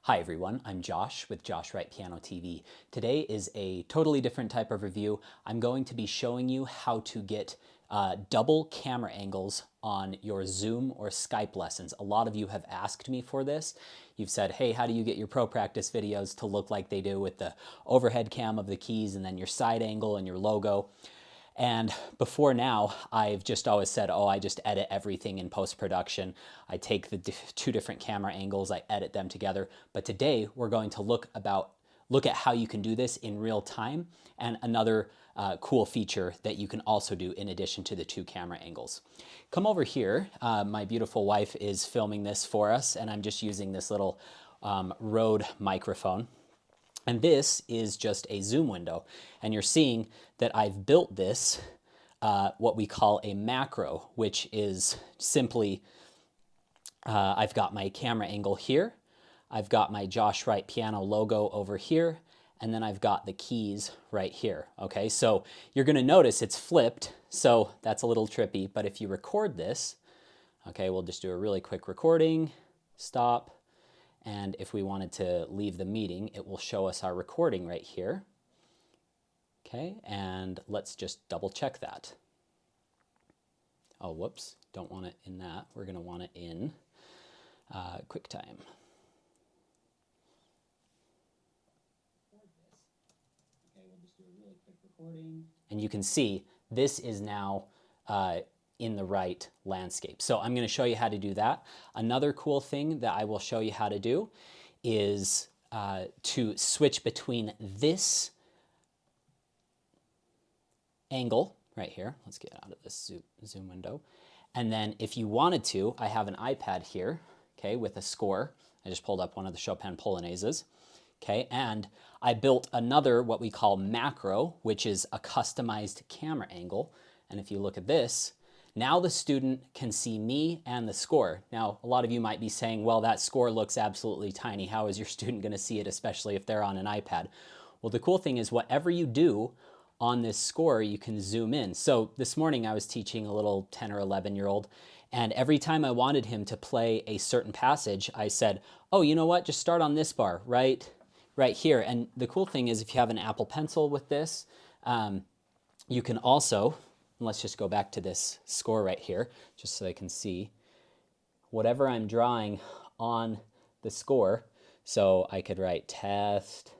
Hi everyone, I'm Josh with Josh Wright Piano TV. Today is a totally different type of review. I'm going to be showing you how to get double camera angles on your Zoom or Skype lessons. A lot of you have asked me for this. You've said, hey, how do you get your pro practice videos to look like they do with the overhead cam of the keys and then your side angle and your logo? And before now, I've just always said, oh, I just edit everything in post-production. I take the two different camera angles, I edit them together. But today we're going to look at how you can do this in real time, and another cool feature that you can also do in addition to the two camera angles. Come over here. My beautiful wife is filming this for us, and I'm just using this little Rode microphone. And this is just a zoom window. And you're seeing that I've built this, what we call a macro, which is simply, I've got my camera angle here, I've got my Josh Wright Piano logo over here, and then I've got the keys right here, okay? So you're gonna notice it's flipped, so that's a little trippy, but if you record this, okay, we'll just do a really quick recording, stop, and if we wanted to leave the meeting, it will show us our recording right here. Okay, and let's just double check that. Oh, whoops, don't want it in that. We're gonna want it in QuickTime. Okay, we'll just do a really quick recording. And you can see this is now in the right landscape. So I'm going to show you how to do that. Another cool thing that I will show you how to do is to switch between this angle right here. Let's get out of this zoom window. And then if you wanted to, I have an iPad here, okay, with a score. I just pulled up one of the Chopin Polonaises. Okay, and I built another, what we call macro, which is a customized camera angle. And if you look at this, now the student can see me and the score. Now, a lot of you might be saying, well, that score looks absolutely tiny. How is your student going to see it, especially if they're on an iPad? Well, the cool thing is whatever you do on this score, you can zoom in. So this morning I was teaching a little 10 or 11-year-old, and every time I wanted him to play a certain passage, I said, oh, you know what? Just start on this bar right here. And the cool thing is if you have an Apple Pencil with this, you can also, let's just go back to this score right here, just so they can see whatever I'm drawing on the score. So I could write test.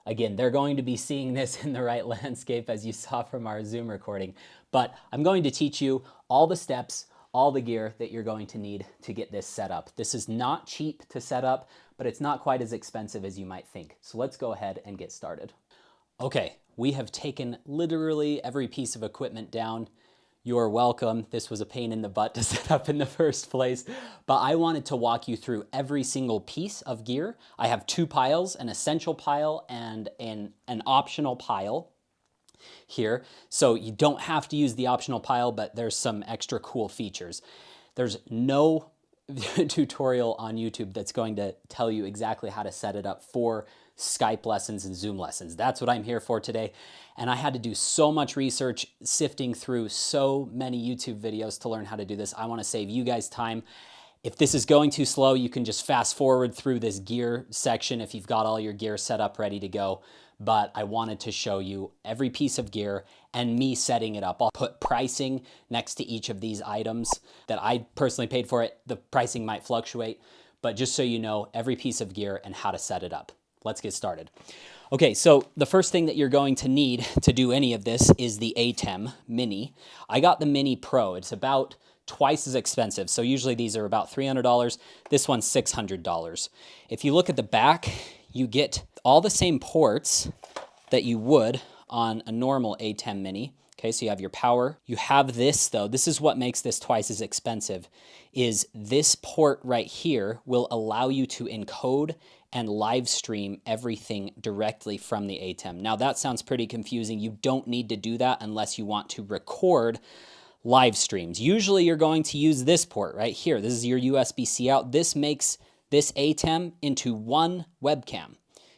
Again, they're going to be seeing this in the right landscape as you saw from our Zoom recording. But I'm going to teach you all the steps, all the gear that you're going to need to get this set up. This is not cheap to set up, but it's not quite as expensive as you might think. So let's go ahead and get started. Okay, we have taken literally every piece of equipment down. You're welcome. This was a pain in the butt to set up in the first place, but I wanted to walk you through every single piece of gear. I have two piles, an essential pile and an optional pile here. So you don't have to use the optional pile, but there's some extra cool features. There's no tutorial on YouTube that's going to tell you exactly how to set it up for Skype lessons and Zoom lessons. That's what I'm here for today. And I had to do so much research, sifting through so many YouTube videos to learn how to do this. I want to save you guys time. If this is going too slow, you can just fast forward through this gear section if you've got all your gear set up ready to go. But I wanted to show you every piece of gear and me setting it up. I'll put pricing next to each of these items that I personally paid for it. The pricing might fluctuate, but just so you know every piece of gear and how to set it up. Let's get started. Okay, so the first thing that you're going to need to do any of this is the ATEM Mini. I got the Mini Pro. It's about twice as expensive. So usually these are about $300. This one's $600. If you look at the back, you get all the same ports that you would on a normal ATEM Mini. Okay, so you have your power. You have this though. This is what makes this twice as expensive, is this port right here will allow you to encode and live stream everything directly from the ATEM. Now that sounds pretty confusing. You don't need to do that unless you want to record live streams. Usually you're going to use this port right here. This is your USB-C out. This makes this ATEM into one webcam.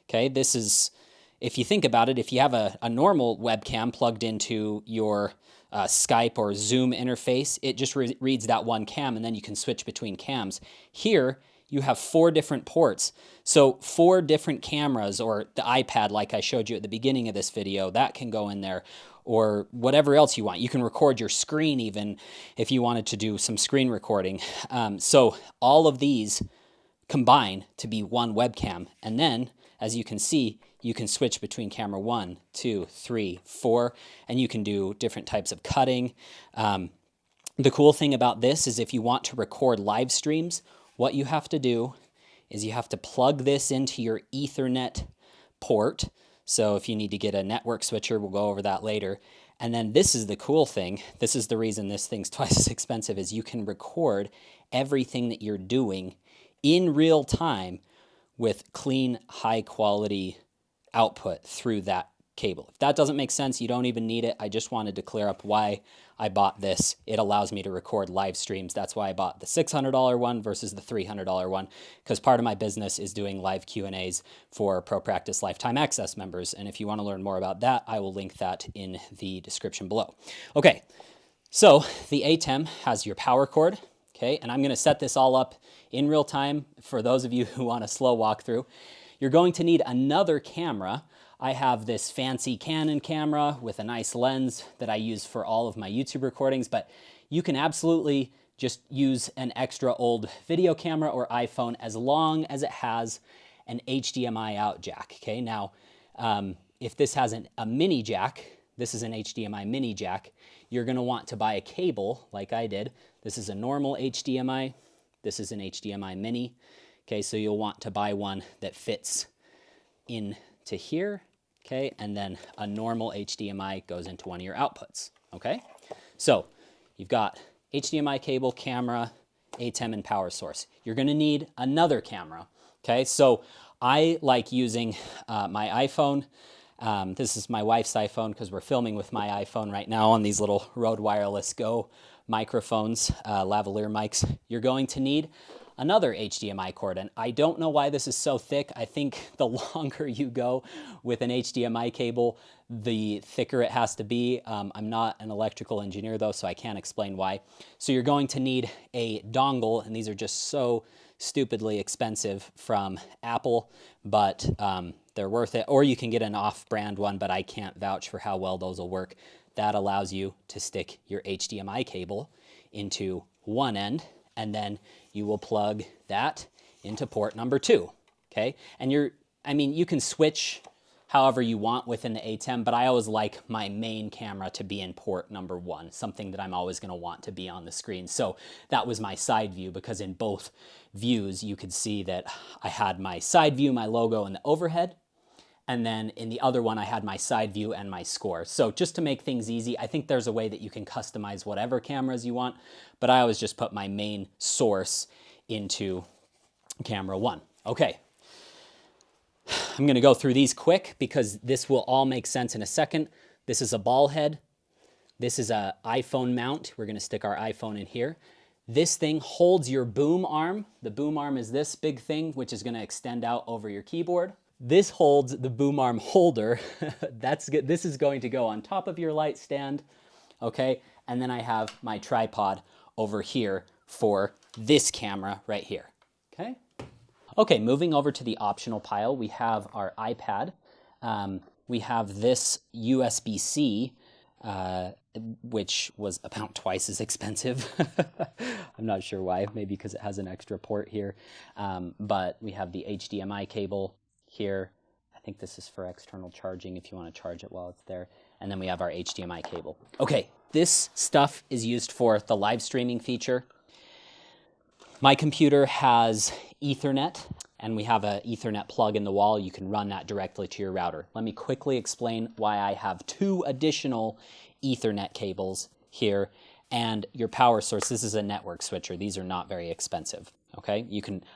Okay, this is, if you think about it, if you have a normal webcam plugged into your Skype or Zoom interface, it just reads that one cam and then you can switch between cams. Here, you have 4 different ports. So 4 different cameras, or the iPad like I showed you at the beginning of this video, that can go in there, or whatever else you want. You can record your screen even if you wanted to do some screen recording. So all of these combine to be one webcam. And then, as you can see, you can switch between camera 1, 2, 3, 4, and you can do different types of cutting. The cool thing about this is if you want to record live streams, what you have to do is you have to plug this into your Ethernet port. So if you need to get a network switcher, we'll go over that later. And then this is the cool thing. This is the reason this thing's twice as expensive, is you can record everything that you're doing in real time with clean, high quality output through that cable. If that doesn't make sense, you don't even need it. I just wanted to clear up why I bought this. It allows me to record live streams. That's why I bought the $600 one versus the $300 one, because part of my business is doing live Q&As for Pro Practice Lifetime Access members. And if you want to learn more about that, I will link that in the description below. Okay, so the ATEM has your power cord, okay, and I'm going to set this all up in real time for those of you who want a slow walkthrough. You're going to need another camera. I have this fancy Canon camera with a nice lens that I use for all of my YouTube recordings, but you can absolutely just use an extra old video camera or iPhone as long as it has an HDMI out jack, okay? Now, if this has a mini jack, this is an HDMI mini jack, you're gonna want to buy a cable like I did. This is a normal HDMI, this is an HDMI mini, okay? So you'll want to buy one that fits in to here, okay? And then a normal HDMI goes into one of your outputs, okay? So you've got HDMI cable, camera, ATEM, and power source. You're gonna need another camera, okay? So I like using my iPhone. This is my wife's iPhone because we're filming with my iPhone right now on these little Rode Wireless Go microphones, lavalier mics. You're going to need another HDMI cord, and I don't know why this is so thick. I think the longer you go with an HDMI cable, the thicker it has to be. I'm not an electrical engineer though, so I can't explain why. So you're going to need a dongle, and these are just so stupidly expensive from Apple, but they're worth it. Or you can get an off-brand one, but I can't vouch for how well those will work. That allows you to stick your HDMI cable into one end, and then you will plug that into port number 2, okay? And you can switch however you want within the ATEM, but I always like my main camera to be in port number 1, something that I'm always gonna want to be on the screen. So that was my side view, because in both views, you could see that I had my side view, my logo, and the overhead. And then in the other one, I had my side view and my score. So just to make things easy, I think there's a way that you can customize whatever cameras you want, but I always just put my main source into camera 1. Okay. I'm gonna go through these quick because this will all make sense in a second. This is a ball head. This is an iPhone mount. We're gonna stick our iPhone in here. This thing holds your boom arm. The boom arm is this big thing, which is gonna extend out over your keyboard. This holds the boom arm holder. That's good. This is going to go on top of your light stand, okay? And then I have my tripod over here for this camera right here, okay? Okay, moving over to the optional pile, we have our iPad. We have this USB-C, which was about twice as expensive. I'm not sure why, maybe because it has an extra port here. But we have the HDMI cable here. I think this is for external charging if you want to charge it while it's there. And then we have our HDMI cable. Okay, this stuff is used for the live streaming feature. My computer has Ethernet, and we have an Ethernet plug in the wall. You can run that directly to your router. Let me quickly explain why I have 2 additional Ethernet cables here, and your power source. This is a network switcher. These are not very expensive, okay?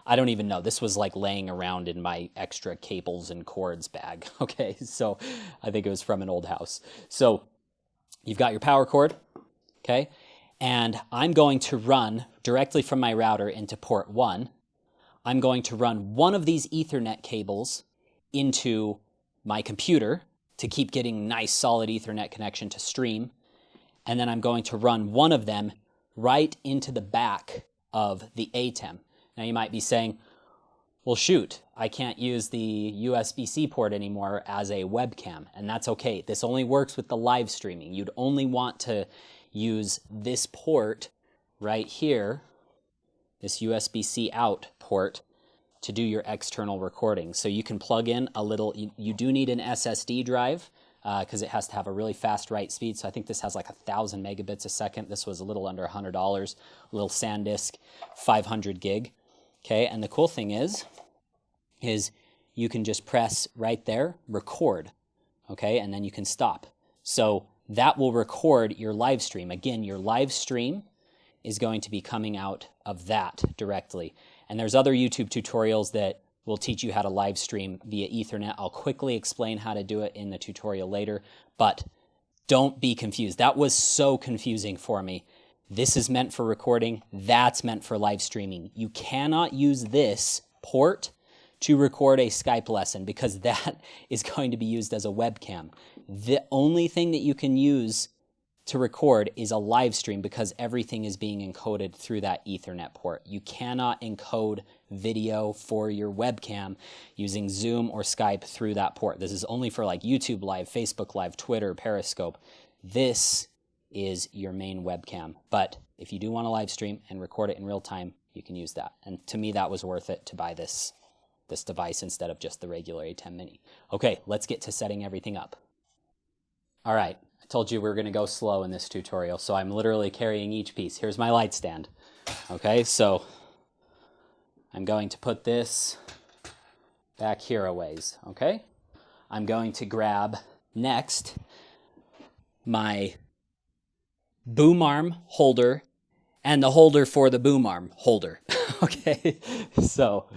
I don't even know. This was like laying around in my extra cables and cords bag, okay? So I think it was from an old house. So you've got your power cord, okay? And I'm going to run directly from my router into port 1. I'm going to run one of these Ethernet cables into my computer to keep getting nice solid Ethernet connection to stream. And then I'm going to run one of them right into the back of the ATEM. Now you might be saying, well, shoot, I can't use the USB-C port anymore as a webcam, and that's okay. This only works with the live streaming. You'd only want to use this port right here, this USB-C out port, to do your external recording. So you can plug in a little, you do need an SSD drive because it has to have a really fast write speed. So I think this has like 1,000 megabits a second. This was a little under $100, a little SanDisk, 500 gig. Okay, and the cool thing is you can just press right there, record, okay, and then you can stop. So that will record your live stream. Again, your live stream is going to be coming out of that directly. And there's other YouTube tutorials that will teach you how to live stream via Ethernet. I'll quickly explain how to do it in the tutorial later, but don't be confused. That was so confusing for me. This is meant for recording. That's meant for live streaming. You cannot use this port to record a Skype lesson because that is going to be used as a webcam. The only thing that you can use to record is a live stream because everything is being encoded through that Ethernet port. You cannot encode video for your webcam using Zoom or Skype through that port. This is only for like YouTube Live, Facebook Live, Twitter, Periscope. This is your main webcam. But if you do want to live stream and record it in real time, you can use that. And to me, that was worth it to buy this device instead of just the regular ATEM Mini. Okay, let's get to setting everything up. All right, I told you we were going to go slow in this tutorial, so I'm literally carrying each piece. Here's my light stand. Okay, so I'm going to put this back here a ways, okay? I'm going to grab next my boom arm holder and the holder for the boom arm holder. Okay, so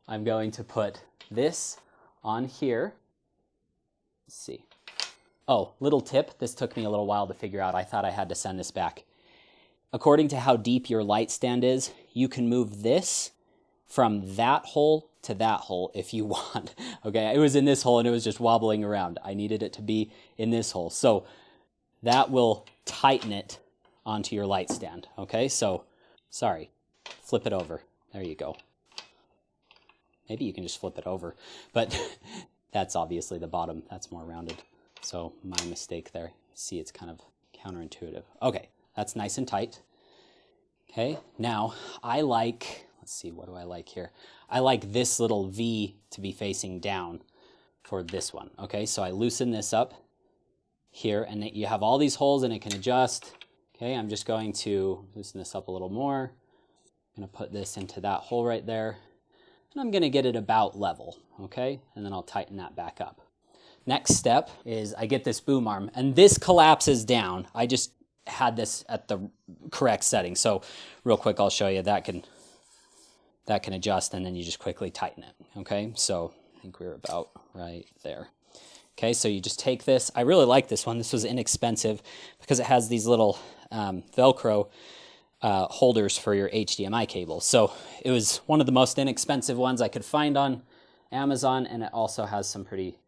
I'm going to put this on here. Let's see. Oh, little tip. This took me a little while to figure out. I thought I had to send this back. According to how deep your light stand is, you can move this from that hole to that hole if you want. Okay, it was in this hole and it was just wobbling around. I needed it to be in this hole. So that will tighten it onto your light stand. Okay, so, sorry, flip it over. There you go. Maybe you can just flip it over, but that's obviously the bottom. That's more rounded. So my mistake there. See, it's kind of counterintuitive. Okay, that's nice and tight. Okay, now I like, let's see, what do I like here? I like this little V to be facing down for this one. Okay, so I loosen this up here, and you have all these holes and it can adjust. Okay, I'm just going to loosen this up a little more. I'm going to put this into that hole right there, and I'm going to get it about level, okay? And then I'll tighten that back up. Next step is I get this boom arm, and this collapses down. I just had this at the correct setting, so real quick I'll show you. That can adjust, and then you just quickly tighten it, okay? So I think we're about right there. Okay, so you just take this. I really like this one. This was inexpensive because it has these little Velcro holders for your HDMI cable. So it was one of the most inexpensive ones I could find on Amazon, and it also has some pretty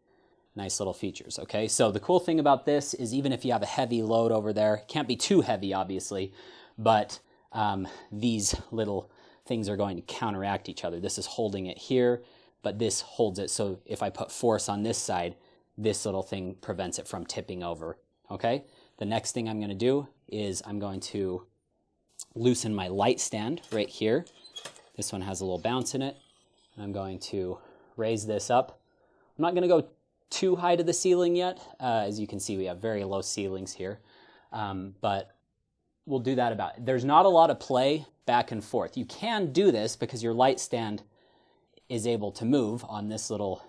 nice little features. Okay, so the cool thing about this is even if you have a heavy load over there, it can't be too heavy obviously, but these little things are going to counteract each other. This is holding it here, but this holds it. So if I put force on this side, this little thing prevents it from tipping over. Okay, the next thing I'm going to do is I'm going to loosen my light stand right here. This one has a little bounce in it. I'm going to raise this up. I'm not going to go too high to the ceiling yet. As you can see, we have very low ceilings here, but we'll do that about. There's not a lot of play back and forth. You can do this because your light stand is able to move on this little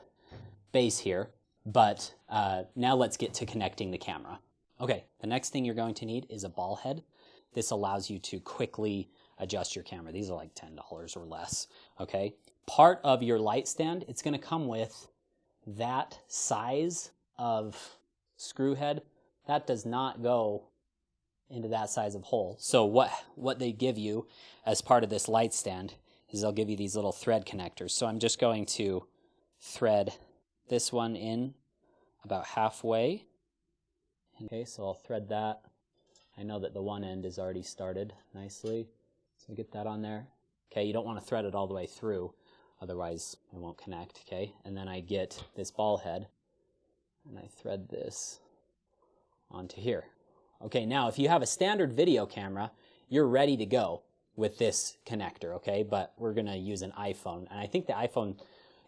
base here, but now let's get to connecting the camera. Okay, the next thing you're going to need is a ball head. This allows you to quickly adjust your camera. These are like $10 or less, okay? Part of your light stand, it's going to come with that size of screw head. That does not go into that size of hole. So what they give you as part of this light stand is they'll give you these little thread connectors. So I'm just going to thread this one in about halfway. Okay, so I'll thread that. I know that the one end is already started nicely, so get that on there. Okay, you don't want to thread it all the way through, otherwise it won't connect, okay? And then I get this ball head, and I thread this onto here. Okay, now if you have a standard video camera, you're ready to go with this connector, okay? But we're gonna use an iPhone, and I think the iPhone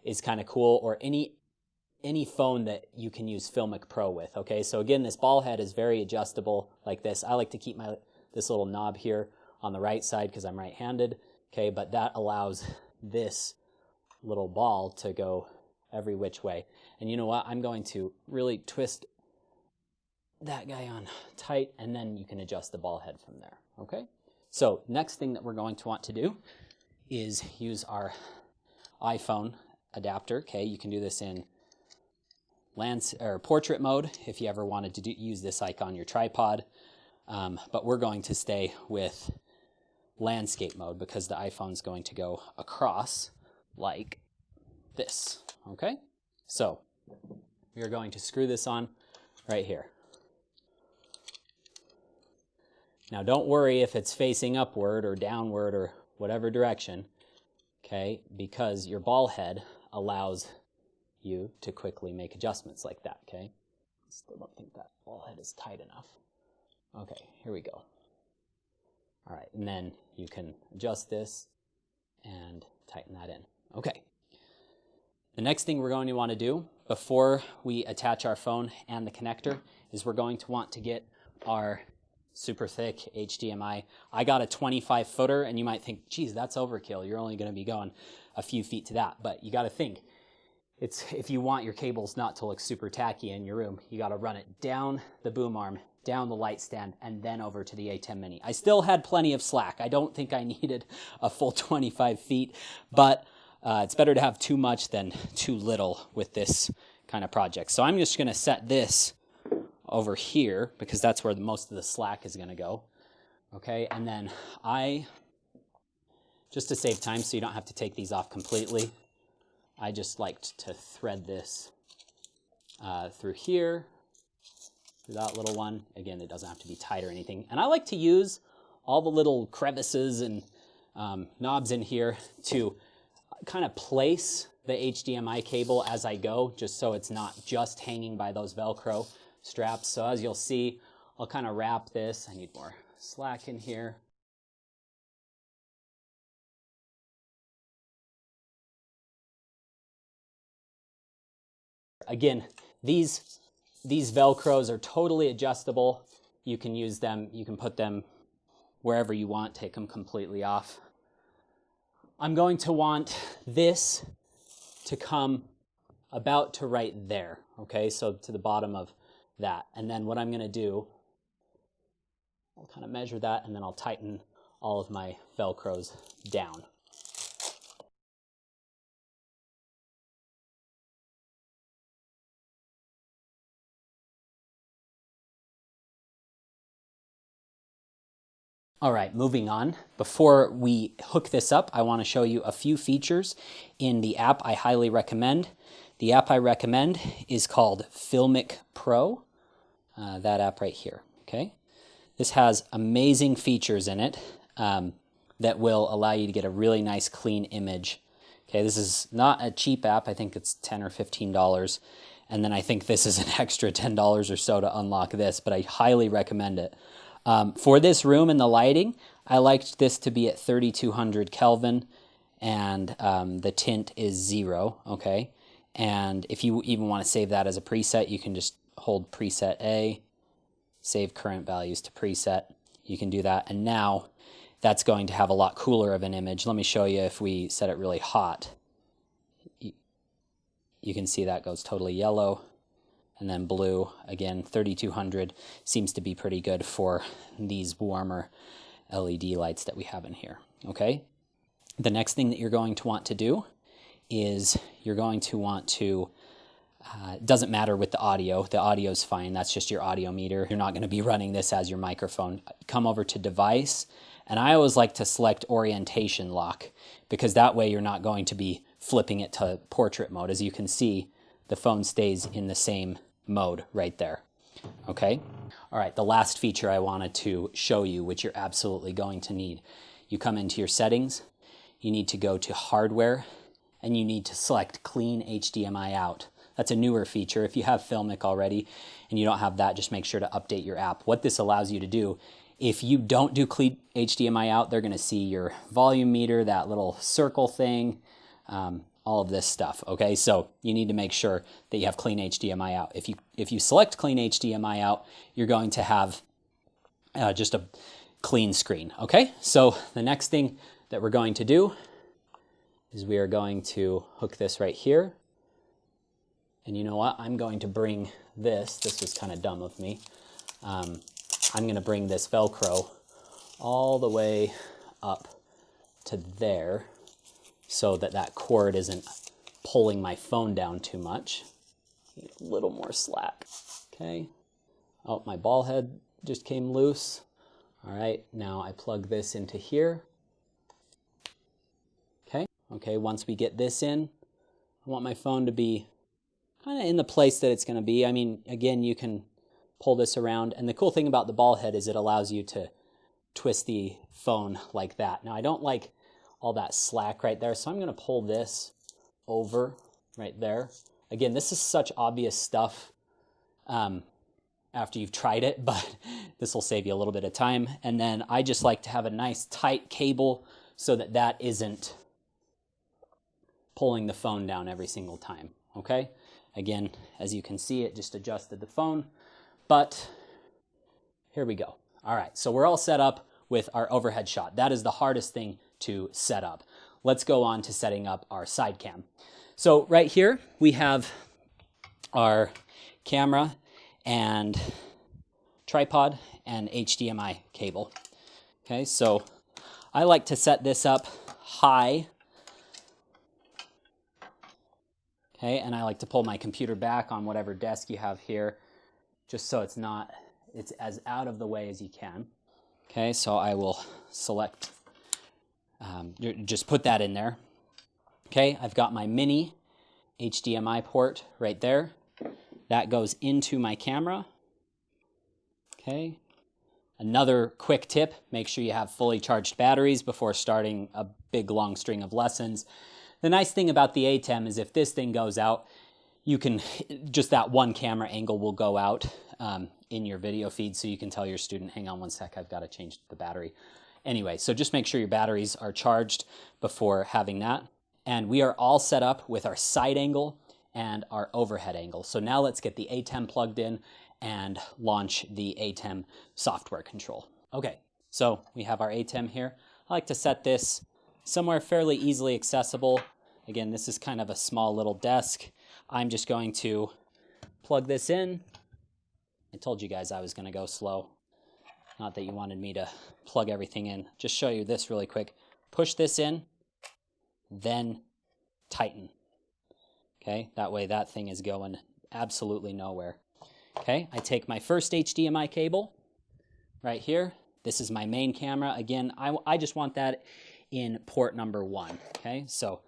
is kind of cool, or any phone that you can use Filmic Pro with, okay? So again, this ball head is very adjustable like this. I like to keep this little knob here on the right side because I'm right-handed, okay? But that allows this little ball to go every which way. And you know what? I'm going to really twist that guy on tight, and then you can adjust the ball head from there, okay? So next thing that we're going to want to do is use our iPhone adapter, okay? You can do this in portrait mode if you ever wanted to use this like on your tripod, but we're going to stay with landscape mode because the iPhone's going to go across like this, okay? So we are going to screw this on right here. Now don't worry if it's facing upward or downward or whatever direction, okay, because your ball head allows you to quickly make adjustments like that, okay? Still don't think that ball head is tight enough. Okay, here we go. All right, and then you can adjust this and tighten that in. Okay. The next thing we're going to want to do before we attach our phone and the connector is we're going to want to get our super thick HDMI. I got a 25 footer, and you might think, geez, that's overkill. You're only going to be going a few feet to that. But you got to think, if you want your cables not to look super tacky in your room, you got to run it down the boom arm, down the light stand, and then over to the ATEM Mini. I still had plenty of slack. I don't think I needed a full 25 feet, but it's better to have too much than too little with this kind of project. So I'm just going to set this over here because that's where most of the slack is going to go. Okay, and then just to save time so you don't have to take these off completely, I just liked to thread this through here, through that little one. Again, it doesn't have to be tight or anything. And I like to use all the little crevices and knobs in here to kind of place the HDMI cable as I go, just so it's not just hanging by those Velcro straps. So as you'll see, I'll kind of wrap this. I need more slack in here. Again, these Velcros are totally adjustable. You can use them, you can put them wherever you want, take them completely off. I'm going to want this to come about to right there, okay? So to the bottom of that. And then what I'm going to do, I'll kind of measure that, and then I'll tighten all of my Velcros down. All right, moving on. Before we hook this up, I want to show you a few features in the app I highly recommend. The app I recommend is called Filmic Pro, that app right here, okay? This has amazing features in it that will allow you to get a really nice clean image. Okay, this is not a cheap app. I think it's $10 or $15. And then I think this is an extra $10 or so to unlock this, but I highly recommend it. For this room and the lighting, I liked this to be at 3200 Kelvin, and the tint is 0, okay? And if you even want to save that as a preset, you can just hold preset A, save current values to preset. You can do that, and now that's going to have a lot cooler of an image. Let me show you if we set it really hot. You can see that goes totally yellow. And then blue, again, 3200 seems to be pretty good for these warmer LED lights that we have in here, okay? The next thing that you're going to want to do is you're going to want to, it doesn't matter with the audio's fine, that's just your audio meter. You're not gonna be running this as your microphone. Come over to device, and I always like to select orientation lock because that way you're not going to be flipping it to portrait mode. As you can see, the phone stays in the same mode right there, okay? All right, the last feature I wanted to show you, which you're absolutely going to need. You come into your settings, you need to go to Hardware, and you need to select Clean HDMI Out. That's a newer feature. If you have Filmic already and you don't have that, just make sure to update your app. What this allows you to do, if you don't do Clean HDMI Out, they're gonna see your volume meter, that little circle thing, all of this stuff, okay? So you need to make sure that you have Clean HDMI Out. If you select Clean HDMI Out, you're going to have just a clean screen, okay? So the next thing that we're going to do is we are going to hook this right here. And you know what? I'm going to bring this was kind of dumb of me. I'm gonna bring this Velcro all the way up to there so that that cord isn't pulling my phone down too much. Need a little more slack, okay? Oh, my ball head just came loose. All right, now I plug this into here. Okay, once we get this in, I want my phone to be kind of in the place that it's going to be. I mean, again, you can pull this around, and the cool thing about the ball head is it allows you to twist the phone like that. Now, I don't like all that slack right there, so I'm going to pull this over right there. Again, this is such obvious stuff after you've tried it, but this will save you a little bit of time. And then I just like to have a nice tight cable so that that isn't pulling the phone down every single time, okay? Again, as you can see, it just adjusted the phone, but here we go. All right, so we're all set up with our overhead shot. That is the hardest thing to set up. Let's go on to setting up our side cam. So right here, we have our camera and tripod and HDMI cable. Okay, so I like to set this up high. Okay, and I like to pull my computer back on whatever desk you have here, just so it's as out of the way as you can. Okay, so I will select, just put that in there. Okay, I've got my mini HDMI port right there. That goes into my camera. Okay, another quick tip, make sure you have fully charged batteries before starting a big long string of lessons. The nice thing about the ATEM is if this thing goes out, you can, just that one camera angle will go out in your video feed, so you can tell your student, hang on one sec, I've got to change the battery. Anyway, so just make sure your batteries are charged before having that. And we are all set up with our side angle and our overhead angle. So now let's get the ATEM plugged in and launch the ATEM software control. Okay, so we have our ATEM here. I like to set this somewhere fairly easily accessible. Again, this is kind of a small little desk. I'm just going to plug this in. I told you guys I was going to go slow. Not that you wanted me to plug everything in. Just show you this really quick. Push this in, then tighten. Okay, that way that thing is going absolutely nowhere. Okay, I take my first HDMI cable right here. This is my main camera. Again, I just want that in port number 1, okay? So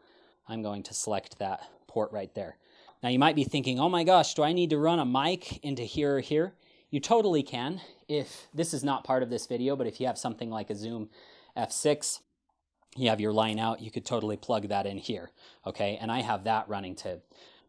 I'm going to select that port right there. Now you might be thinking, oh my gosh, do I need to run a mic into here or here? You totally can. If this is not part of this video, but if you have something like a Zoom F6, you have your line out, you could totally plug that in here, okay? And I have that running to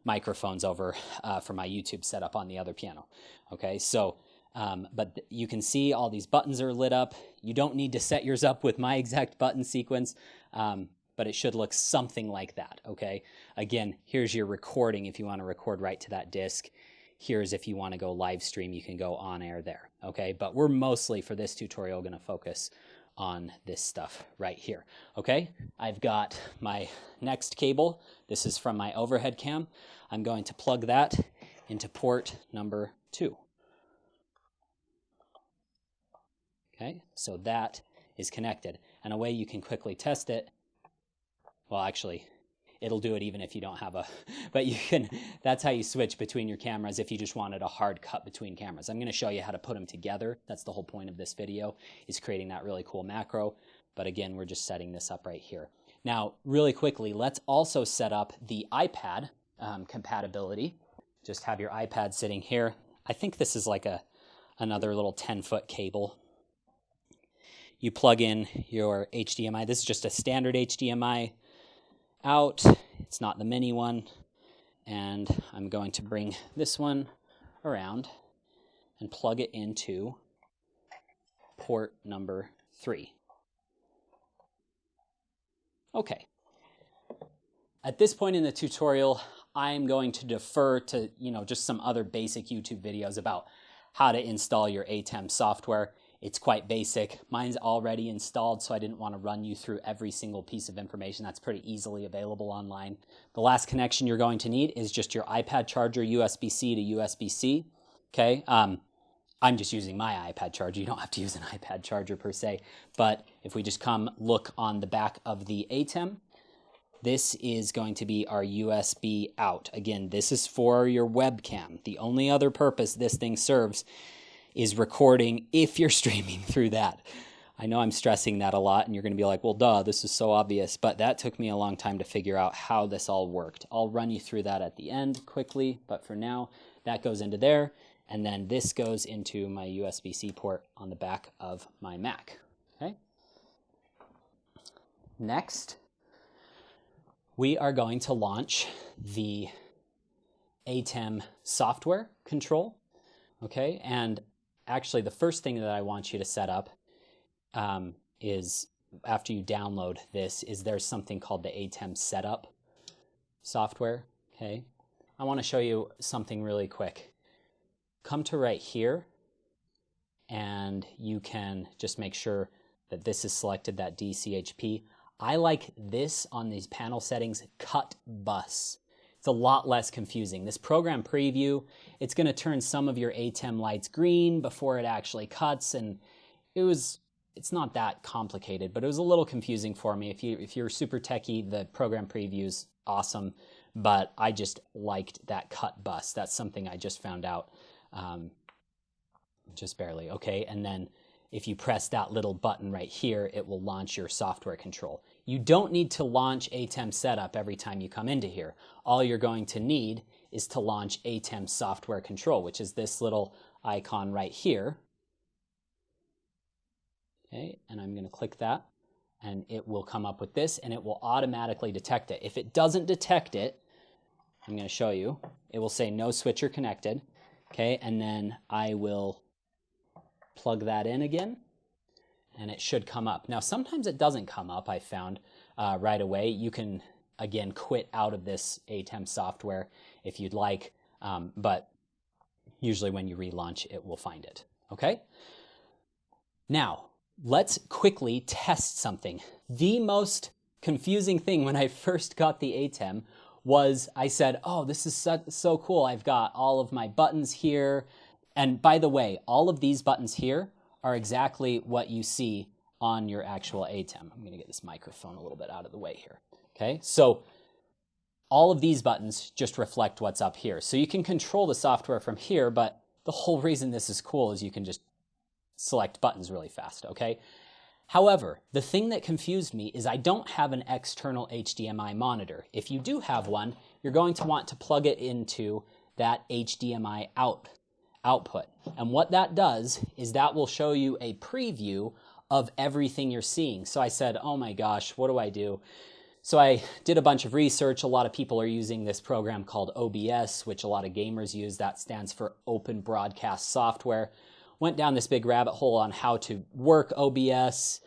microphones over for my YouTube setup on the other piano, okay? So, but you can see all these buttons are lit up. You don't need to set yours up with my exact button sequence, but it should look something like that, okay? Again, here's your recording if you want to record right to that disc. Here's if you want to go live stream, you can go on air there, okay? But we're mostly, for this tutorial, going to focus on this stuff right here, okay? I've got my next cable. This is from my overhead cam. I'm going to plug that into port number 2. Okay, so that is connected. And a way you can quickly test it, well, actually, it'll do it even if you don't have a, but you can, that's how you switch between your cameras if you just wanted a hard cut between cameras. I'm going to show you how to put them together. That's the whole point of this video, is creating that really cool macro. But again, we're just setting this up right here. Now, really quickly, let's also set up the iPad compatibility. Just have your iPad sitting here. I think this is like another little 10-foot cable. you plug in your HDMI. This is just a standard HDMI out. It's not the mini one. And I'm going to bring this one around and plug it into port number 3. Okay. At this point in the tutorial, I'm going to defer to, just some other basic YouTube videos about how to install your ATEM software. It's quite basic. Mine's already installed, so I didn't want to run you through every single piece of information. That's pretty easily available online. The last connection you're going to need is just your iPad charger, USB-C to USB-C. Okay, I'm just using my iPad charger. You don't have to use an iPad charger per se. But if we just come look on the back of the ATEM, this is going to be our USB out. Again, this is for your webcam. The only other purpose this thing serves is recording if you're streaming through that. I know I'm stressing that a lot, and you're going to be like, well, duh, this is so obvious. But that took me a long time to figure out how this all worked. I'll run you through that at the end quickly, but for now, that goes into there. And then this goes into my USB-C port on the back of my Mac. Okay. Next, we are going to launch the ATEM software control. Okay, and actually the first thing that I want you to set up is, after you download this, is there's something called the ATEM setup software. Okay, I want to show you something really quick. Come to right here, and you can just make sure that this is selected, that DCHP. I like this on these panel settings, cut bus. It's a lot less confusing. This program preview, it's going to turn some of your ATEM lights green before it actually cuts, and it's not that complicated, but it was a little confusing for me. If you're super techie, the program preview's awesome, but I just liked that cut bus. That's something I just found out, just barely. Okay, and then if you press that little button right here, it will launch your software control. You don't need to launch ATEM setup every time you come into here. All you're going to need is to launch ATEM software control, which is this little icon right here. Okay, and I'm going to click that, and it will come up with this, and it will automatically detect it. If it doesn't detect it, I'm going to show you. It will say no switcher connected. Okay, and then I will plug that in again, and it should come up. Now, sometimes it doesn't come up, I found, right away. You can, again, quit out of this ATEM software if you'd like, but usually when you relaunch, it will find it, okay? Now, let's quickly test something. The most confusing thing when I first got the ATEM was I said, oh, this is so cool. I've got all of my buttons here. And by the way, all of these buttons here are exactly what you see on your actual ATEM. I'm going to get this microphone a little bit out of the way here. Okay, so all of these buttons just reflect what's up here. So you can control the software from here, but the whole reason this is cool is you can just select buttons really fast, okay? However, the thing that confused me is I don't have an external HDMI monitor. If you do have one, you're going to want to plug it into that HDMI output. And what that does is that will show you a preview of everything you're seeing. So I said, oh my gosh, what do I do? So I did a bunch of research. A lot of people are using this program called OBS, which a lot of gamers use. That stands for Open Broadcast Software. Went down this big rabbit hole on how to work OBS.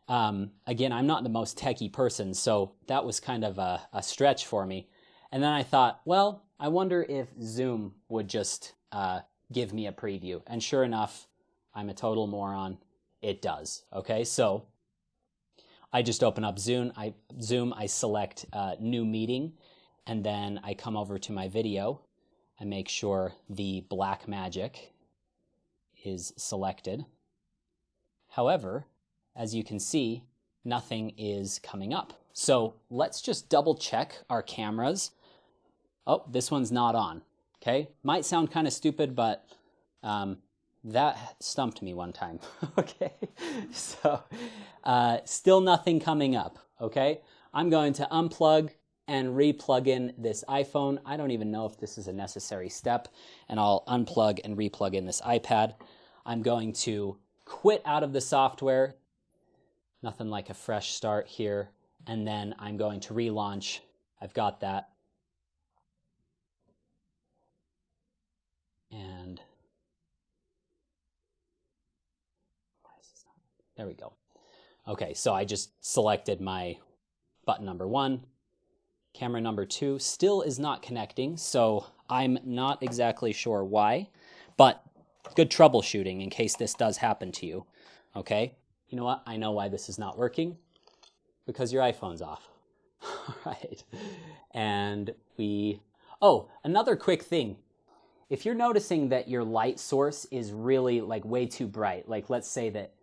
Again, I'm not the most techie person, so that was kind of a stretch for me. And then I thought, well, I wonder if Zoom would just give me a preview. And sure enough, I'm a total moron. It does. Okay, so I just open up Zoom, I select new meeting, and then I come over to my video. I make sure the black magic is selected. However, as you can see, nothing is coming up. So let's just double check our cameras. Oh, this one's not on. Okay, might sound kind of stupid, but that stumped me one time. Okay, so still nothing coming up. Okay, I'm going to unplug and re-plug in this iPhone. I don't even know if this is a necessary step, and I'll unplug and re-plug in this iPad. I'm going to quit out of the software, Nothing like a fresh start here. And then I'm going to relaunch. I've got that. And there we go. Okay, so I just selected my button number 1. Camera number 2 still is not connecting, so I'm not exactly sure why, but good troubleshooting in case this does happen to you. Okay, you know what? I know why this is not working. Because your iPhone's off. All right. And oh, another quick thing. If you're noticing that your light source is really like way too bright, like let's say that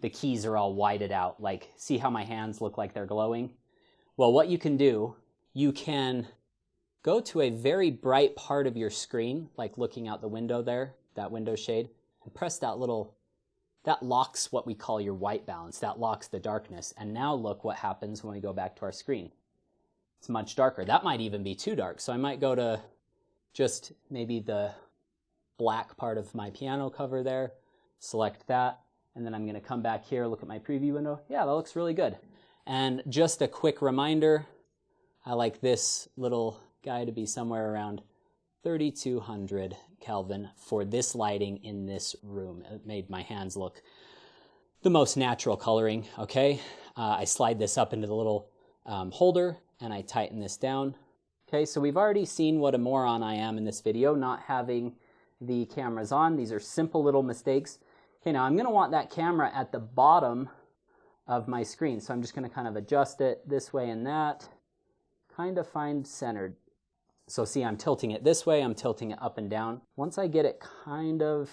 the keys are all whited out, like see how my hands look like they're glowing? Well, what you can do, you can go to a very bright part of your screen, like looking out the window there, that window shade, and press that little, that locks what we call your white balance. That locks the darkness. And now look what happens when we go back to our screen. It's much darker. That might even be too dark. So I might go to just maybe the black part of my piano cover there, select that, and then I'm going to come back here, look at my preview window. Yeah, that looks really good. And just a quick reminder, I like this little guy to be somewhere around 3200 Kelvin for this lighting in this room. It made my hands look the most natural coloring, okay? I slide this up into the little holder and I tighten this down. Okay, so we've already seen what a moron I am in this video, not having the cameras on. These are simple little mistakes. Okay, now I'm gonna want that camera at the bottom of my screen. So I'm just gonna kind of adjust it this way and that, kind of find centered. So see, I'm tilting it this way, I'm tilting it up and down. Once I get it kind of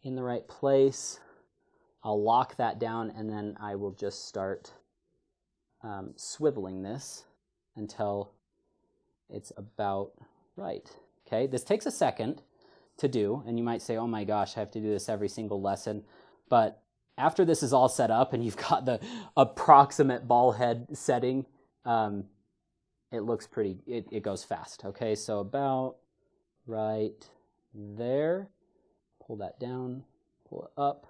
in the right place, I'll lock that down and then I will just start swiveling this until it's about right. Okay, this takes a second to do, and you might say, oh my gosh, I have to do this every single lesson. But after this is all set up and you've got the approximate ball head setting, it looks pretty, it goes fast. Okay, so about right there. Pull that down, pull it up,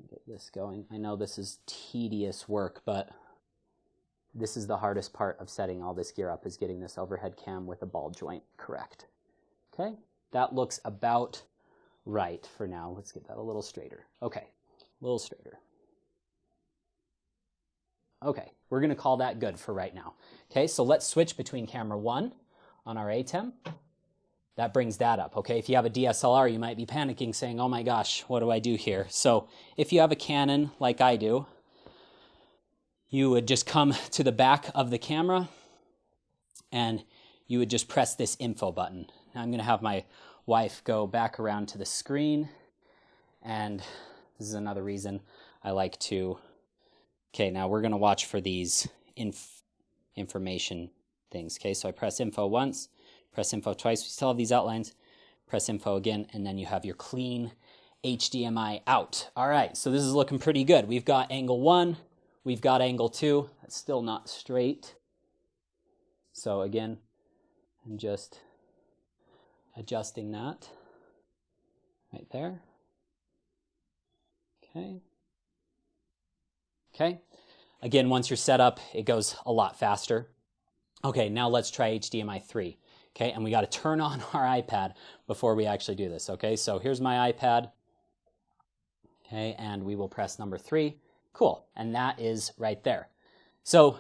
get this going. I know this is tedious work, but this is the hardest part of setting all this gear up, is getting this overhead cam with a ball joint correct. Okay, that looks about right for now. Let's get that a little straighter. Okay, a little straighter. Okay, we're gonna call that good for right now. Okay, so let's switch between camera 1 on our ATEM. That brings that up, okay? If you have a DSLR, you might be panicking saying, oh my gosh, what do I do here? So if you have a Canon like I do, you would just come to the back of the camera and you would just press this info button. Now I'm gonna have my wife go back around to the screen, and this is another reason I like to, okay, now we're gonna watch for these information things, okay? So I press info once, press info twice, we still have these outlines, press info again, and then you have your clean HDMI out. All right, so this is looking pretty good. We've got angle 1, we've got angle 2, that's still not straight. So again, I'm just adjusting that right there. Okay. Okay. Again, once you're set up, it goes a lot faster. Okay, now let's try HDMI 3. Okay, and we got to turn on our iPad before we actually do this. Okay, so here's my iPad. Okay, and we will press number 3. Cool, and that is right there. So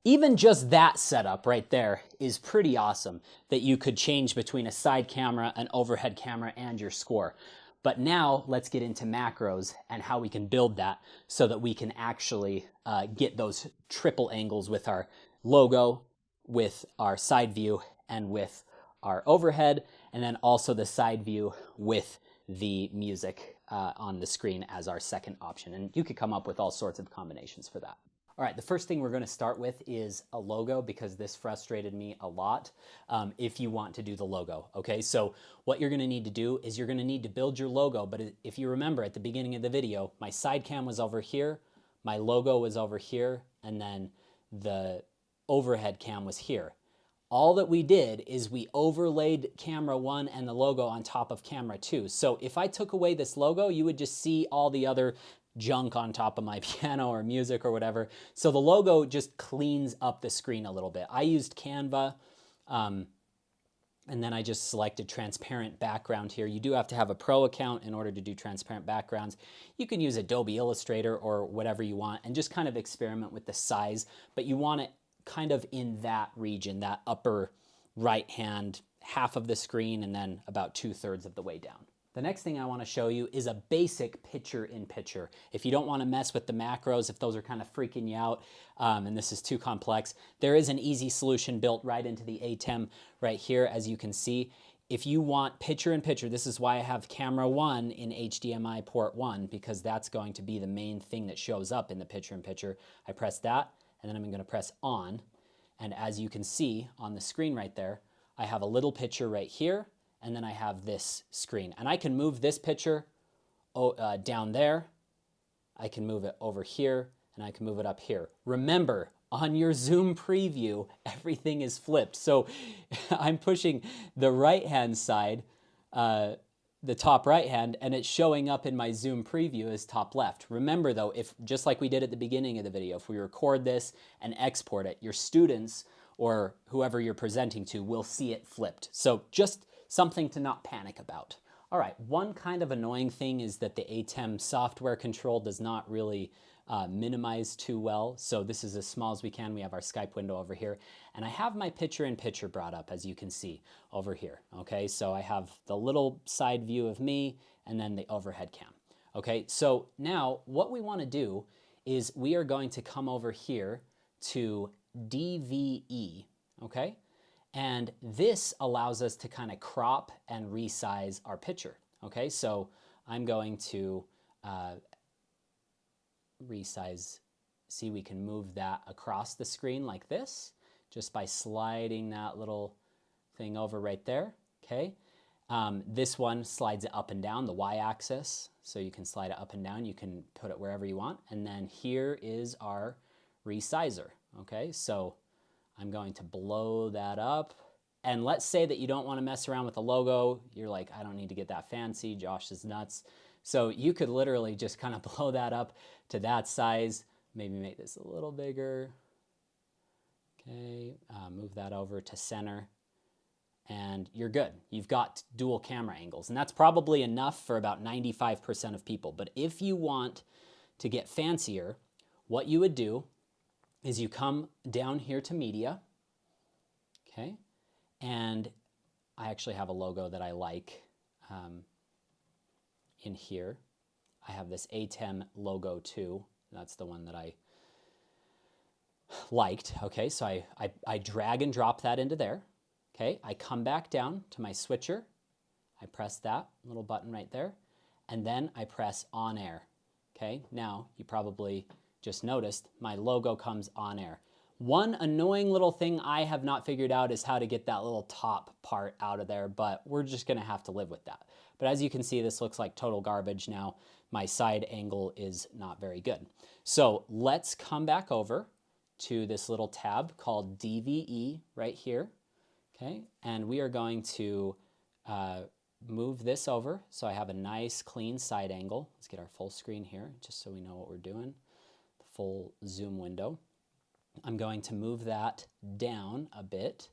even just that setup right there is pretty awesome, that you could change between a side camera, an overhead camera, and your score. But now let's get into macros and how we can build that so that we can actually get those triple angles with our logo, with our side view, and with our overhead, and then also the side view with the music on the screen as our second option. And you could come up with all sorts of combinations for that. All right, the first thing we're going to start with is a logo, because this frustrated me a lot if you want to do the logo. Okay, so what you're going to need to do is you're going to need to build your logo. But if you remember at the beginning of the video, my side cam was over here, my logo was over here, and then the overhead cam was here. All that we did is we overlaid camera 1 and the logo on top of camera 2. So if I took away this logo, you would just see all the other junk on top of my piano or music or whatever. So the logo just cleans up the screen a little bit. I used Canva, and then I just selected transparent background here. You do have to have a pro account in order to do transparent backgrounds. You can use Adobe Illustrator or whatever you want and just kind of experiment with the size, but you want it kind of in that region, that upper right hand half of the screen and then about 2/3 of the way down. The next thing I want to show you is a basic picture-in-picture. If you don't want to mess with the macros, if those are kind of freaking you out and this is too complex, there is an easy solution built right into the ATEM right here, as you can see. If you want picture-in-picture, this is why I have camera 1 in HDMI port 1, because that's going to be the main thing that shows up in the picture-in-picture. I press that, and then I'm going to press on. And as you can see on the screen right there, I have a little picture right here, and then I have this screen. And I can move this picture down there, I can move it over here, and I can move it up here. Remember, on your Zoom preview, everything is flipped. So I'm pushing the right-hand side, the top right-hand, and it's showing up in my Zoom preview as top left. Remember though, if just like we did at the beginning of the video, if we record this and export it, your students or whoever you're presenting to will see it flipped. So just something to not panic about. All right, one kind of annoying thing is that the ATEM software control does not really minimize too well. So this is as small as we can. We have our Skype window over here. And I have my picture-in-picture brought up, as you can see over here. Okay, so I have the little side view of me and then the overhead cam. Okay, so now what we want to do is we are going to come over here to DVE, okay? And this allows us to kind of crop and resize our picture, okay? So I'm going to resize. See, we can move that across the screen like this, just by sliding that little thing over right there, okay? This one slides it up and down, the y-axis, so you can slide it up and down. You can put it wherever you want. And then here is our resizer, okay? So I'm going to blow that up. And let's say that you don't want to mess around with the logo. You're like, I don't need to get that fancy. Josh is nuts. So you could literally just kind of blow that up to that size. Maybe make this a little bigger. Okay, move that over to center. And you're good. You've got dual camera angles. And that's probably enough for about 95% of people. But if you want to get fancier, what you would do is you come down here to media, okay? And I actually have a logo that I like in here. I have this ATEM logo too. That's the one that I liked, okay? So I drag and drop that into there, okay? I come back down to my switcher. I press that little button right there, and then I press on air, okay? Now, you probably just noticed my logo comes on air. One annoying little thing I have not figured out is how to get that little top part out of there, but we're just gonna have to live with that. But as you can see, this looks like total garbage now. My side angle is not very good. So let's come back over to this little tab called DVE right here, okay? And we are going to move this over so I have a nice clean side angle. Let's get our full screen here just so we know what we're doing. Full zoom window. I'm going to move that down a bit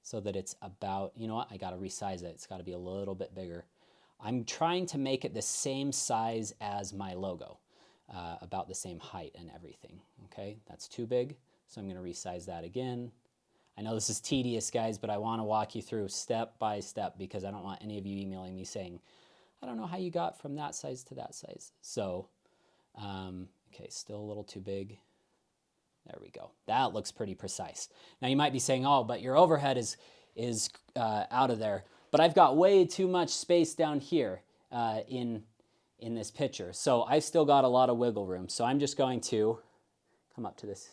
so that it's about, you know what, I gotta resize it. It's gotta be a little bit bigger. I'm trying to make it the same size as my logo, about the same height and everything, okay? That's too big, so I'm gonna resize that again. I know this is tedious, guys, but I wanna walk you through step by step because I don't want any of you emailing me saying, I don't know how you got from that size to that size. So, okay, still a little too big. There we go. That looks pretty precise. Now you might be saying, oh, but your overhead is out of there. But I've got way too much space down here in this picture. So I've still got a lot of wiggle room. So I'm just going to come up to this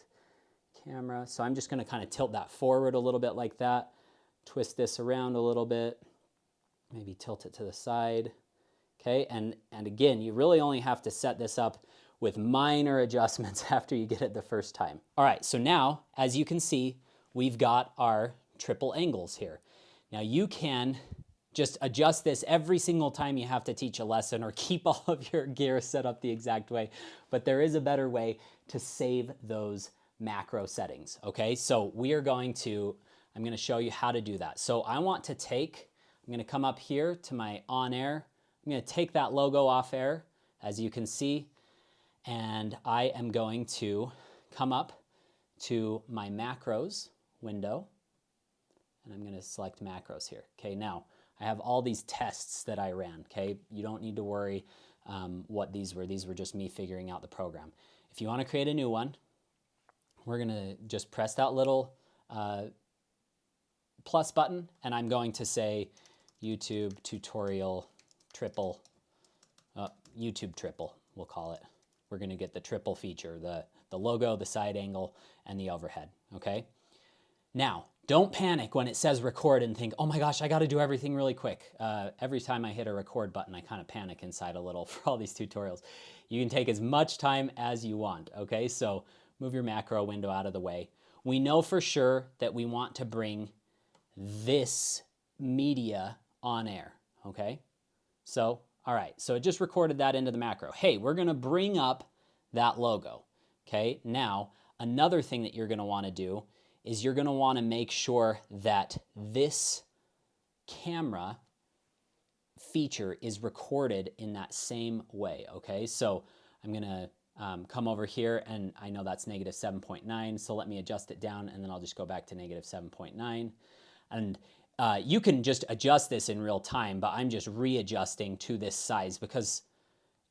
camera. So I'm just going to kind of tilt that forward a little bit like that. Twist this around a little bit. Maybe tilt it to the side. Okay, and again, you really only have to set this up with minor adjustments after you get it the first time. All right, so now, as you can see, we've got our triple angles here. Now you can just adjust this every single time you have to teach a lesson or keep all of your gear set up the exact way. But there is a better way to save those macro settings, okay? So we are going to, I'm going to show you how to do that. So I want to take, I'm going to come up here to my on air. I'm going to take that logo off air, as you can see, and I am going to come up to my macros window, and I'm going to select macros here. Okay, now I have all these tests that I ran. Okay, you don't need to worry what these were. These were just me figuring out the program. If you want to create a new one, we're going to just press that little plus button, and I'm going to say YouTube tutorial triple, YouTube triple, we'll call it. We're going to get the triple feature, the logo, the side angle, and the overhead, okay? Now, don't panic when it says record and think, oh my gosh, I got to do everything really quick. Every time I hit a record button, I kind of panic inside a little for all these tutorials. You can take as much time as you want, okay? So move your macro window out of the way. We know for sure that we want to bring this media on air, okay? So, all right, so it just recorded that into the macro. Hey, we're gonna bring up that logo, okay? Now, another thing that you're gonna wanna do is you're gonna wanna make sure that this camera feature is recorded in that same way, okay? So I'm gonna come over here, and I know that's negative 7.9, so let me adjust it down, and then I'll just go back to negative 7.9. And you can just adjust this in real time, but I'm just readjusting to this size because,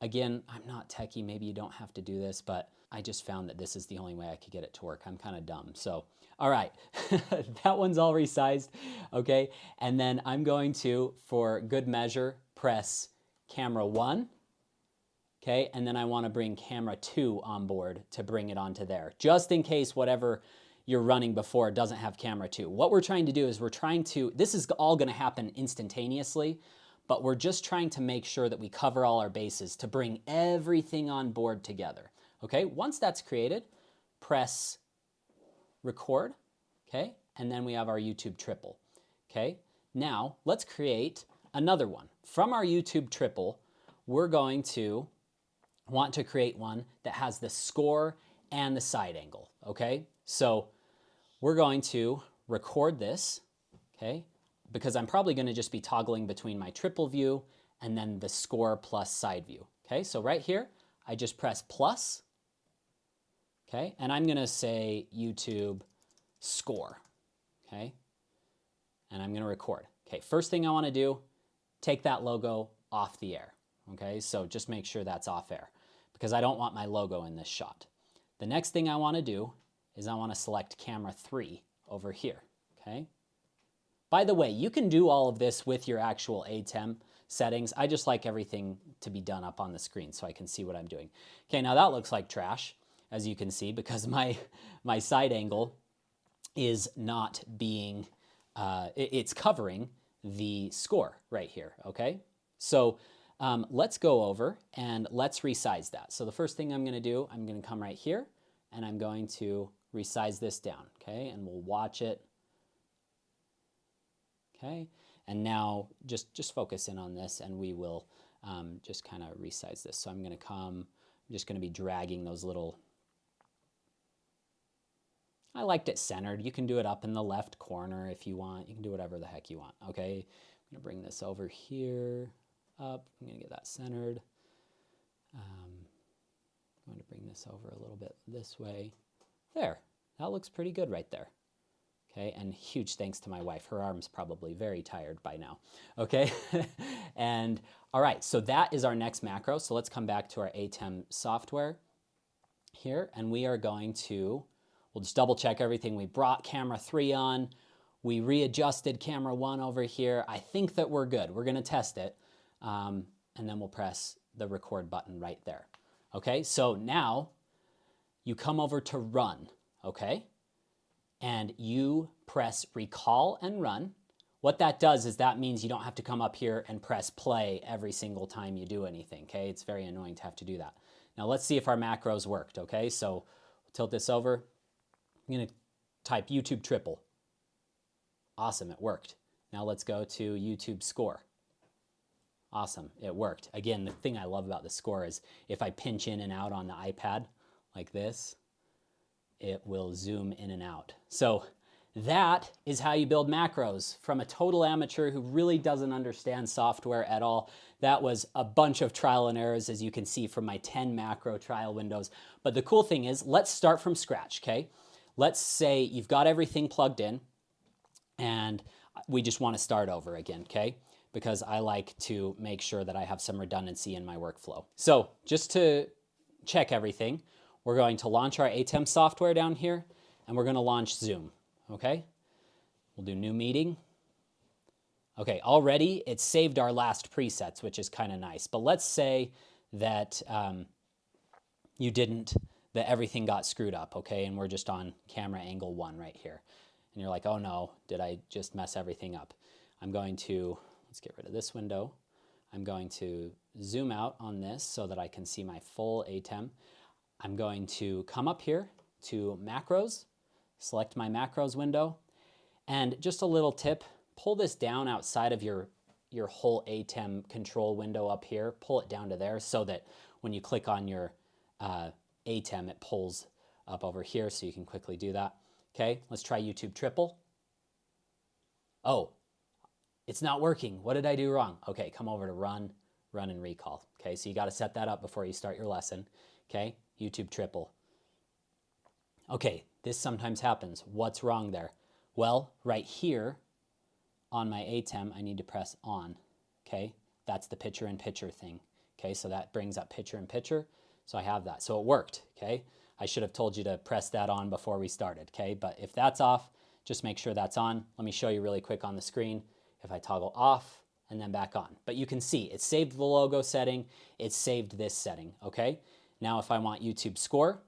again, I'm not techie. Maybe you don't have to do this, but I just found that this is the only way I could get it to work. I'm kind of dumb. So, all right, that one's all resized, okay? And then I'm going to, for good measure, press camera 1, okay? And then I want to bring camera 2 on board to bring it onto there, just in case whatever you're running before doesn't have camera 2. What we're trying to do is this is all going to happen instantaneously, but we're just trying to make sure that we cover all our bases to bring everything on board together. Okay, once that's created, press record, okay, and then we have our YouTube triple. Okay, now let's create another one. From our YouTube triple, we're going to want to create one that has the score and the side angle. Okay, so we're going to record this, okay, because I'm probably going to just be toggling between my triple view and then the score plus side view. Okay, so right here, I just press plus, okay, and I'm going to say YouTube score, okay, and I'm going to record. Okay, first thing I want to do, take that logo off the air, okay, so just make sure that's off air because I don't want my logo in this shot. The next thing I want to do is I want to select camera 3 over here, okay? By the way, you can do all of this with your actual ATEM settings. I just like everything to be done up on the screen so I can see what I'm doing. Okay, now that looks like trash, as you can see, because my side angle is not being, it's covering the score right here, okay? So let's go over and let's resize that. So the first thing I'm gonna do, I'm gonna come right here and I'm going to resize this down, okay? And we'll watch it, okay? And now just focus in on this and we will just kind of resize this. So I'm gonna come, I'm just gonna be dragging those little, I liked it centered. You can do it up in the left corner if you want. You can do whatever the heck you want, okay? I'm gonna bring this over here, up. I'm gonna get that centered. I'm going to bring this over a little bit this way. There, that looks pretty good right there. Okay, and huge thanks to my wife. Her arm's probably very tired by now. Okay, and all right, so that is our next macro. So let's come back to our ATEM software here, and we are going to, we'll just double check everything. We brought camera 3 on. We readjusted camera 1 over here. I think that we're good. We're gonna test it, and then we'll press the record button right there. Okay, so now you come over to run, okay? And you press recall and run. What that does is that means you don't have to come up here and press play every single time you do anything, okay? It's very annoying to have to do that. Now let's see if our macros worked, okay? So tilt this over. I'm gonna type YouTube triple. Awesome, it worked. Now let's go to YouTube score. Awesome, it worked. Again, the thing I love about the score is if I pinch in and out on the iPad like this, it will zoom in and out. So that is how you build macros from a total amateur who really doesn't understand software at all. That was a bunch of trial and errors, as you can see from my 10 macro trial windows. But the cool thing is, let's start from scratch, okay? Let's say you've got everything plugged in and we just want to start over again, okay? Because I like to make sure that I have some redundancy in my workflow. So just to check everything, we're going to launch our ATEM software down here, and we're going to launch Zoom, okay? We'll do new meeting. Okay, already it's saved our last presets, which is kind of nice. But let's say that that everything got screwed up, okay? And we're just on camera angle 1 right here. And you're like, oh no, did I just mess everything up? I'm going to, let's get rid of this window. I'm going to zoom out on this so that I can see my full ATEM. I'm going to come up here to macros, select my macros window, and just a little tip, pull this down outside of your whole ATEM control window up here, pull it down to there so that when you click on your ATEM, it pulls up over here so you can quickly do that. Okay, let's try YouTube triple. Oh, it's not working. What did I do wrong? Okay, come over to run and recall. Okay, so you got to set that up before you start your lesson. Okay, YouTube triple. Okay, this sometimes happens. What's wrong there? Well, right here on my ATEM, I need to press on. Okay, that's the picture-in-picture thing. Okay, so that brings up picture-in-picture. So I have that. So it worked. Okay, I should have told you to press that on before we started. Okay, but if that's off, just make sure that's on. Let me show you really quick on the screen. If I toggle off and then back on. But you can see it saved the logo setting. It saved this setting. Okay. Now if I want YouTube score,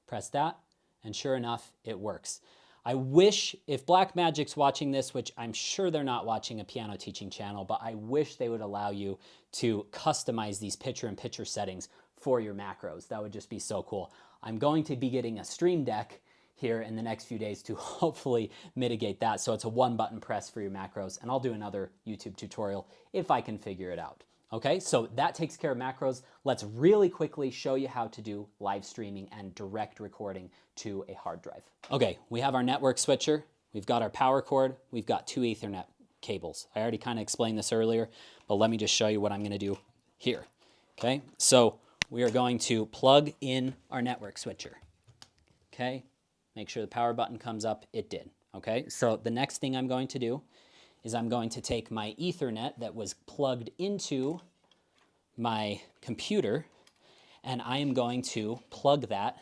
press that, and sure enough, it works. I wish, if Blackmagic's watching this, which I'm sure they're not watching a piano teaching channel, but I wish they would allow you to customize these picture-in-picture settings for your macros. That would just be so cool. I'm going to be getting a Stream Deck here in the next few days to hopefully mitigate that. So it's a one-button press for your macros, and I'll do another YouTube tutorial if I can figure it out. Okay, so that takes care of macros. Let's really quickly show you how to do live streaming and direct recording to a hard drive. Okay, we have our network switcher. We've got our power cord. We've got 2 Ethernet cables. I already kind of explained this earlier, but let me just show you what I'm going to do here. Okay, so we are going to plug in our network switcher. Okay, make sure the power button comes up. It did. Okay, so the next thing I'm going to do is I'm going to take my Ethernet that was plugged into my computer, and I am going to plug that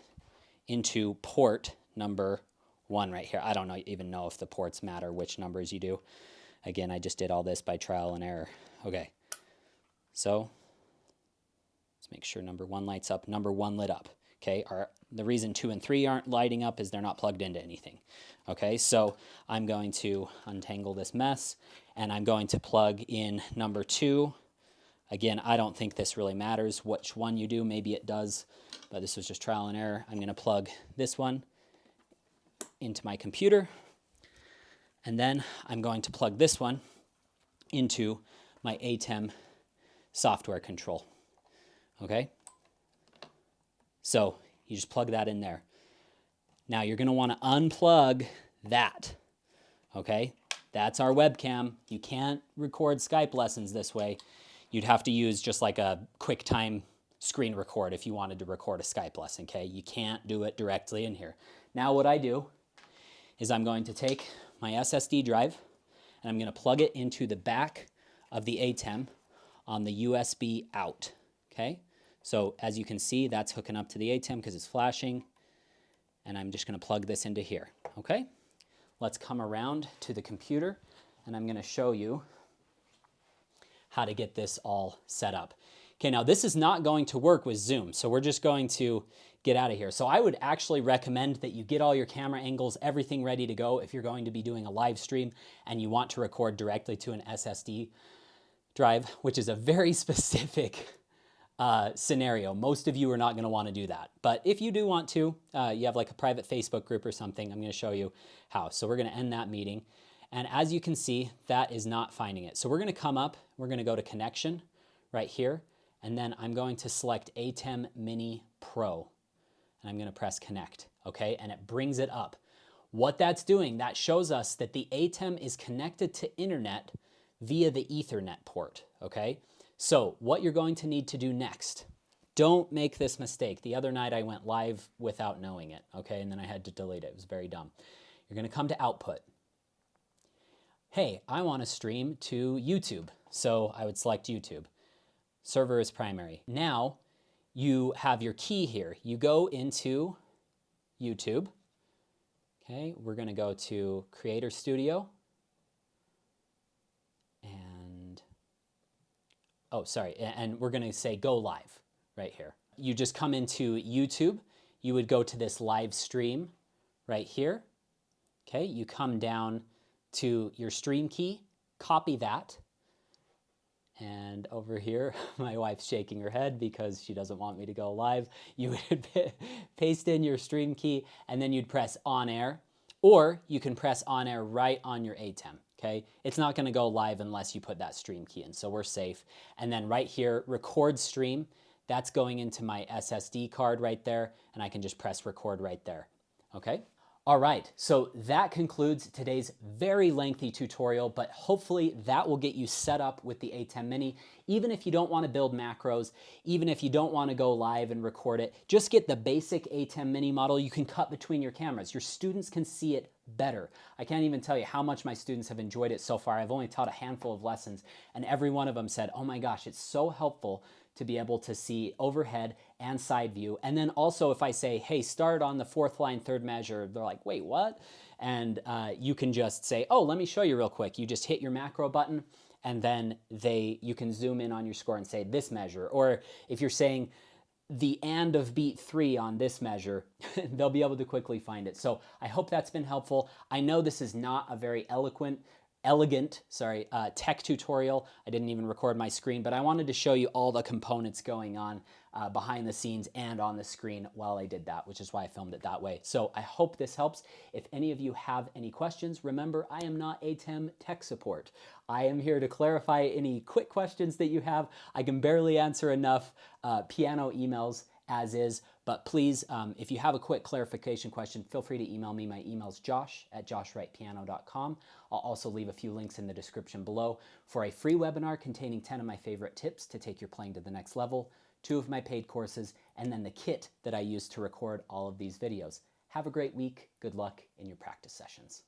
into port number 1 right here. I don't even know if the ports matter, which numbers you do. Again, I just did all this by trial and error. Okay, so let's make sure number 1 lights up. Number 1 lit up. Okay, the reason 2 and 3 aren't lighting up is they're not plugged into anything. Okay, so I'm going to untangle this mess, and I'm going to plug in number 2. Again, I don't think this really matters which one you do. Maybe it does, but this was just trial and error. I'm going to plug this one into my computer, and then I'm going to plug this one into my ATEM software control. Okay? So you just plug that in there. Now you're going to want to unplug that. Okay? That's our webcam. You can't record Skype lessons this way. You'd have to use just like a QuickTime screen record if you wanted to record a Skype lesson. Okay? You can't do it directly in here. Now what I do is I'm going to take my SSD drive and I'm going to plug it into the back of the ATEM on the USB out. Okay? So as you can see, that's hooking up to the ATEM because it's flashing. And I'm just going to plug this into here. Okay? Let's come around to the computer, and I'm going to show you how to get this all set up. Okay, now this is not going to work with Zoom, so we're just going to get out of here. So I would actually recommend that you get all your camera angles, everything ready to go if you're going to be doing a live stream and you want to record directly to an SSD drive, which is a very specific scenario. Most of you are not going to want to do that. But if you do want to, you have like a private Facebook group or something, I'm going to show you how. So we're going to end that meeting. And as you can see, that is not finding it. So we're going to come up, we're going to go to connection right here, and then I'm going to select ATEM Mini Pro, and I'm going to press connect, okay? And it brings it up. What that's doing, that shows us that the ATEM is connected to internet via the Ethernet port, okay? So what you're going to need to do next, don't make this mistake. The other night I went live without knowing it, okay? And then I had to delete it. It was very dumb. You're going to come to output. Hey, I want to stream to YouTube. So I would select YouTube. Server is primary. Now you have your key here. You go into YouTube. Okay, we're going to go to Creator Studio. And, oh, sorry, and we're going to say go live right here. You just come into YouTube. You would go to this live stream right here. Okay, you come down to your stream key, copy that. And over here, my wife's shaking her head because she doesn't want me to go live. You would paste in your stream key, and then you'd press on air, or you can press on air right on your ATEM, okay? It's not gonna go live unless you put that stream key in, so we're safe. And then right here, record stream, that's going into my SSD card right there, and I can just press record right there, okay? All right, so that concludes today's very lengthy tutorial, but hopefully that will get you set up with the ATEM Mini. Even if you don't want to build macros, even if you don't want to go live and record it, just get the basic ATEM Mini model. You can cut between your cameras. Your students can see it better. I can't even tell you how much my students have enjoyed it so far. I've only taught a handful of lessons, and every one of them said, oh my gosh, it's so helpful to be able to see overhead and side view. And then also if I say, hey, start on the fourth line, third measure, they're like, wait, what? And you can just say, oh, let me show you real quick. You just hit your macro button, and then you can zoom in on your score and say this measure. Or if you're saying the and of beat 3 on this measure, they'll be able to quickly find it. So I hope that's been helpful. I know this is not a very elegant tech tutorial. I didn't even record my screen, but I wanted to show you all the components going on behind the scenes and on the screen while I did that, which is why I filmed it that way. So I hope this helps. If any of you have any questions, remember, I am not ATEM tech support. I am here to clarify any quick questions that you have. I can barely answer enough piano emails as is, but please, if you have a quick clarification question, feel free to email me. My email's josh@joshwrightpiano.com. I'll also leave a few links in the description below for a free webinar containing 10 of my favorite tips to take your playing to the next level, 2 of my paid courses, and then the kit that I use to record all of these videos. Have a great week. Good luck in your practice sessions.